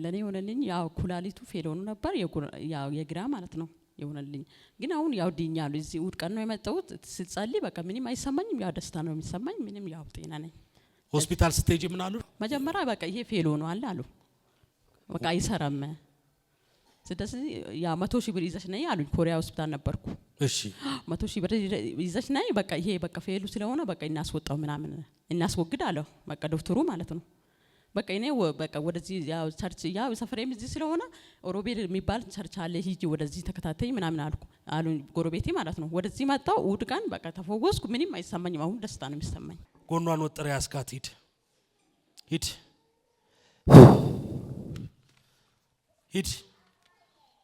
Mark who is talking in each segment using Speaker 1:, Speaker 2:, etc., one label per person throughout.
Speaker 1: ለኔ ሆነልኝ ያው ኩላሊቱ ፌል ሆኖ ነበር ያው የግራ ማለት ነው ይሆነልኝ ግን አሁን ያው ዲኛሉ እዚህ ውድ ቀን ነው የመጣሁት ስጸልይ በቃ ምንም አይሰማኝም ያው ደስታ ነው የሚሰማኝ ምንም ያው ጤና ነኝ
Speaker 2: ሆስፒታል ስትሄጂ ምን አሉ
Speaker 1: መጀመሪያ በቃ ይሄ ፌል ሆኖ አሉ በቃ አይሰራም ስለዚህ ያ 100 ሺህ ብር ይዘሽ ነይ አሉኝ ኮሪያ ሆስፒታል ነበርኩ
Speaker 2: እሺ
Speaker 1: 100 ሺህ ብር ይዘሽ ነይ በቃ ይሄ በቃ ፌሉ ስለሆነ በቃ እናስወጣው ምናምን እናስወግድ አለው በቃ ዶክተሩ ማለት ነው በቃ እኔ በቃ ወደዚህ ያው ቸርች ያው ሰፈሬም እዚህ ስለሆነ ኦሮቤል የሚባል ቸርች አለ ሂጂ ወደዚህ ተከታተይ ምናምን አሉኝ ጎረቤቴ ማለት ነው ወደዚህ መጣው ውድ ቀን በቃ ተፈወስኩ ምንም አይሰማኝም አሁን ደስታ ነው የሚሰማኝ
Speaker 2: ጎኗን ወጥረ ያስካት ሂድ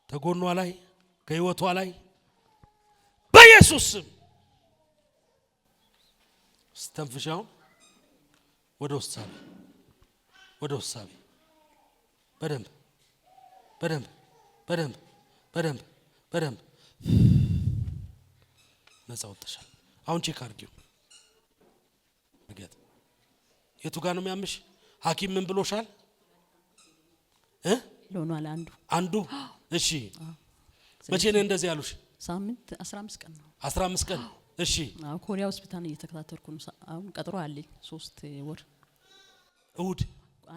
Speaker 2: ተጎኗ ላይ ከህይወቷ ላይ በኢየሱስ ስም ስተንፍሻው ወደ ውሳቤ በደንብ ነፃ ወጥተሻል አሁን ቼክ አድርጊው የቱ ጋር ነው የሚያምሽ ሐኪም ምን ብሎሻል
Speaker 1: ሎኗል
Speaker 2: አንዱ እሺ መቼ ነው እንደዚህ ያሉሽ
Speaker 1: ሳምንት 15 ቀን ነው
Speaker 2: 15 ቀን እሺ
Speaker 1: ኮሪያ ሆስፒታል እየተከታተልኩ ነው አሁን ቀጠሮ አለኝ 3 ወር
Speaker 2: እሁድ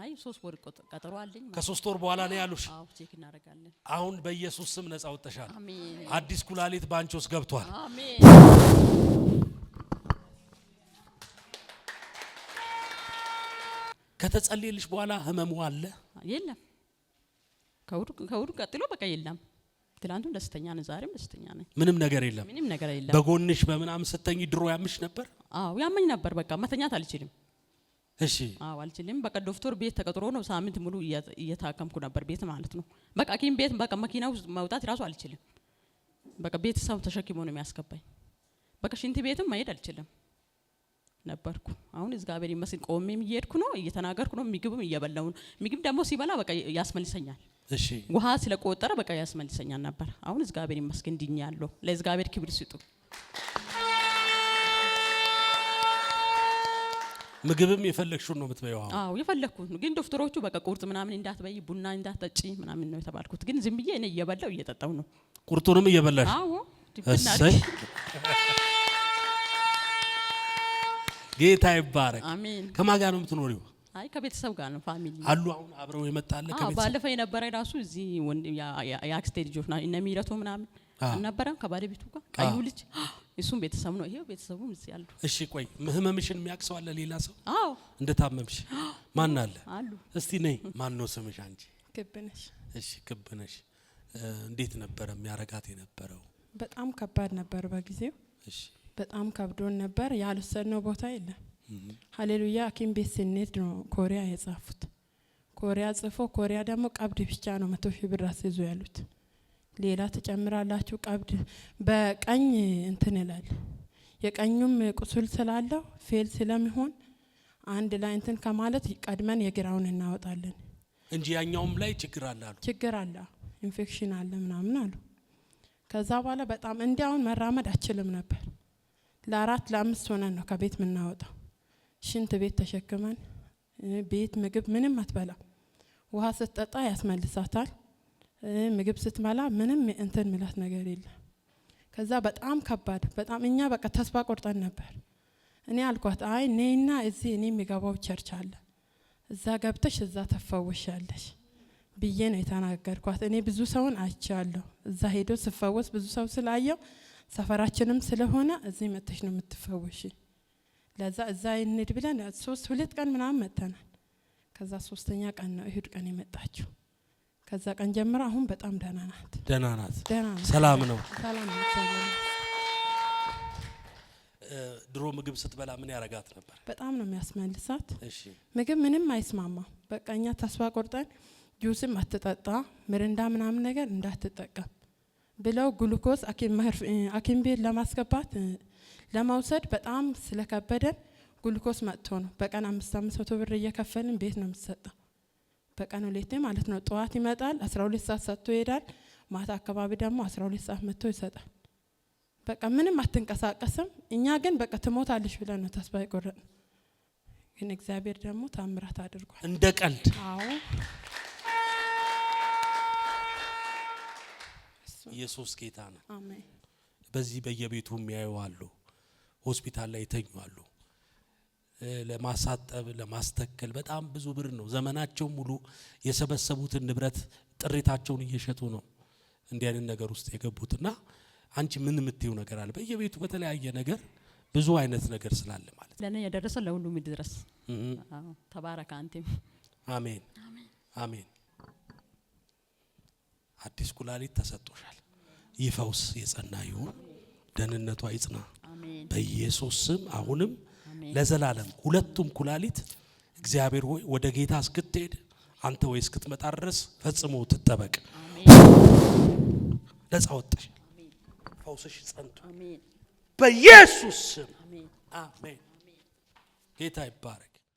Speaker 1: አይ 3 ወር ቀጠሮ አለኝ
Speaker 2: ከ3 ወር በኋላ ነው ያሉሽ
Speaker 1: አዎ ቼክ እናደርጋለን
Speaker 2: አሁን በኢየሱስ ስም ነፃ ወጥተሻል
Speaker 1: አሜን
Speaker 2: አዲስ ኩላሊት ባንቺ ውስጥ ገብቷል
Speaker 1: አሜን
Speaker 2: ከተጸልየልሽ በኋላ ህመሙ አለ
Speaker 1: የለም ከውዱ ቀጥሎ በቃ የለም ትላንቱም ደስተኛ ነኝ ዛሬም ደስተኛ ነኝ
Speaker 2: ምንም ነገር የለም በጎንሽ በመናም ስተኝ ድሮ ያምሽ ነበር
Speaker 1: አዎ ያመኝ ነበር በቃ መተኛት አልችልም
Speaker 2: እሺ
Speaker 1: አዎ አልችልም በቃ ዶክተር ቤት ተቀጥሮ ነው ሳምንት ሙሉ እየታከምኩ ነበር ቤት ማለት ነው በቃ ኪም ቤት በቃ መኪናው መውጣት ራሱ አልችልም በቃ ቤተሰብ ተሸክሞ ነው የሚያስገባኝ በቃ ሽንት ቤትም መሄድ አልችልም ነበርኩ አሁን እግዚአብሔር ይመስገን ቆሜም እየሄድኩ ነው እየተናገርኩ ነው ምግብም እየበላው ነው ምግብ ደግሞ ሲበላ በቃ ያስመልሰኛል
Speaker 2: እሺ
Speaker 1: ውሃ ስለቆጠረ በቃ ያስመልሰኛል ነበር አሁን እግዚአብሔር ይመስገን ድኛለሁ ለእግዚአብሔር ክብር ስጡ
Speaker 2: ምግብም የፈለግሽው ነው የምትበይው
Speaker 1: አዎ የፈለኩት ግን ዶክተሮቹ በቃ ቁርጥ ምናምን እንዳትበይ ቡና እንዳትጠጪ ምናምን ነው የተባልኩት ግን ዝም ብዬ እኔ እየበላው እየጠጣው ነው
Speaker 2: ቁርጡንም እየበላሽ
Speaker 1: አዎ
Speaker 2: እሰይ ጌታ ይባረክ
Speaker 1: አሜን
Speaker 2: ከማን ጋር ነው የምትኖሪው
Speaker 1: አይ ከቤተሰብ ጋር ነው ፋሚሊ
Speaker 2: አሉ አሁን አብረው የመጣለ ከቤተሰብ
Speaker 1: ባለፈ የነበረ ራሱ እዚህ ያክስቴ ልጆች ነው እነ ሚረቶ ምናምን አልነበረም ከባለቤቱ ጋር ቀዩ ልጅ እሱም ቤተሰብ ነው ይሄው ቤተሰቡም እዚህ ያሉ
Speaker 2: እሺ ቆይ ህመምሽን የሚያክሰው አለ ሌላ ሰው
Speaker 1: አዎ
Speaker 2: እንደታመምሽ ማን
Speaker 1: አሉ
Speaker 2: እስቲ ነይ ማን ነው ስምሽ አንቺ
Speaker 3: ክብነሽ
Speaker 2: እሺ ክብነሽ እንዴት ነበር የሚያረጋት የነበረው
Speaker 3: በጣም ከባድ ነበር በጊዜው
Speaker 2: እሺ
Speaker 3: በጣም ከብዶን ነበር ያልወሰድነው ቦታ የለም ሃሌሉያ ሐኪም ቤት ስንሄድ ነው ኮሪያ የጻፉት ኮሪያ ጽፎ ኮሪያ ደግሞ ቀብድ ብቻ ነው 100 ሺህ ብር አስይዞ ያሉት ሌላ ተጨምራላችሁ ቀብድ በቀኝ እንትን ይላል የቀኙም ቁስል ስላለው ፌል ስለሚሆን አንድ ላይ እንትን ከማለት ቀድመን የግራውን እናወጣለን
Speaker 2: እንጂ ያኛውም ላይ ችግር አለ ኢንፌክሽን አለ ምናምን አሉ ከዛ በኋላ በጣም እንዲያውን መራመድ አችልም ነበር ለ4 ለ5 ሆነን ነው ከቤት ምናወጣው ሽንት ቤት ተሸክመን ቤት ምግብ ምንም አትበላ ውሃ ስትጠጣ ያስመልሳታል ምግብ ስትበላ ምንም እንትን ምላት ነገር የለም ከዛ በጣም ከባድ በጣም እኛ በቃ ተስፋ ቆርጠን ነበር እኔ አልኳት አይ ነይና እዚህ እኔ የሚገባው ቸርች አለ እዛ ገብተሽ እዛ ተፈወሻለሽ ብዬ ነው የተናገርኳት እኔ ብዙ ሰውን አይቻለሁ እዛ ሄዶ ሲፈወስ ብዙ ሰው ስላየው ሰፈራችንም ስለሆነ እዚህ መጥተሽ ነው የምትፈወሺ ለዛ እዛ እንድ ብለን 2 ቀን ምናምን መተናል ከዛ 3ኛ ቀን ነው እሁድ ቀን የመጣችው ከዛ ቀን ጀምሮ አሁን በጣም ደህና ናት ሰላም ነው ድሮ ምግብ ስትበላ ምን ያረጋት ነበር
Speaker 3: በጣም ነው የሚያስመልሳት
Speaker 2: እሺ
Speaker 3: ምግብ ምንም አይስማማ በቃኛ ተስፋ ቆርጠን ጁስም አትጠጣ ምርንዳ ምናምን ነገር እንዳትጠቀም ብለው ግሉኮስ አኪም ቤት ለማስገባት ለማውሰድ በጣም ስለከበደን ግሉኮስ መጥቶ ነው በቀን 500 ብር እየከፈልን ቤት ነው የምትሰጠው በቀን ሁለቴ ማለት ነው ጧት ይመጣል 12 ሰዓት ሰጥቶ ይሄዳል ማታ አካባቢ ደግሞ 12 ሰዓት መጥቶ ይሰጣል በቃ ምንም አትንቀሳቀስም እኛ ግን በቃ ትሞታለሽ ብለን ነው ተስፋ ይቆረጥ ግን እግዚአብሔር ደግሞ ታምራት አድርጓል
Speaker 2: እንደ ቀልድ
Speaker 3: አዎ
Speaker 4: ኢየሱስ ጌታ ነው።
Speaker 2: አሜን።
Speaker 4: በዚህ በየቤቱ የሚያዩ አሉ፣ ሆስፒታል ላይ የተኙ አሉ። ለማሳጠብ ለማስተከል በጣም ብዙ ብር ነው ዘመናቸው ሙሉ የሰበሰቡትን ንብረት ጥሪታቸውን እየሸጡ ነው እንዲህ አይነት ነገር ውስጥ የገቡትና አንቺ ምን የምትይው ነገር አለ? በየቤቱ በተለያየ ነገር ብዙ አይነት ነገር ስላለ ማለት
Speaker 1: ለኔ የደረሰ ለሁሉም ይድረስ። አዎ ተባረክ አንተም።
Speaker 4: አሜን አሜን። አዲስ ኩላሊት ተሰጥቶሻል። ይፈውስ የጸና ይሁን፣ ደህንነቷ ይጽና በኢየሱስ ስም። አሁንም ለዘላለም ሁለቱም ኩላሊት እግዚአብሔር ሆይ ወደ ጌታ እስክትሄድ አንተ ወይ እስክትመጣ ድረስ ፈጽሞ ትጠበቅ። ነፃ ወጥተሽ ፈውስሽ ጸንቶ በኢየሱስ ስም አሜን። ጌታ ይባረክ።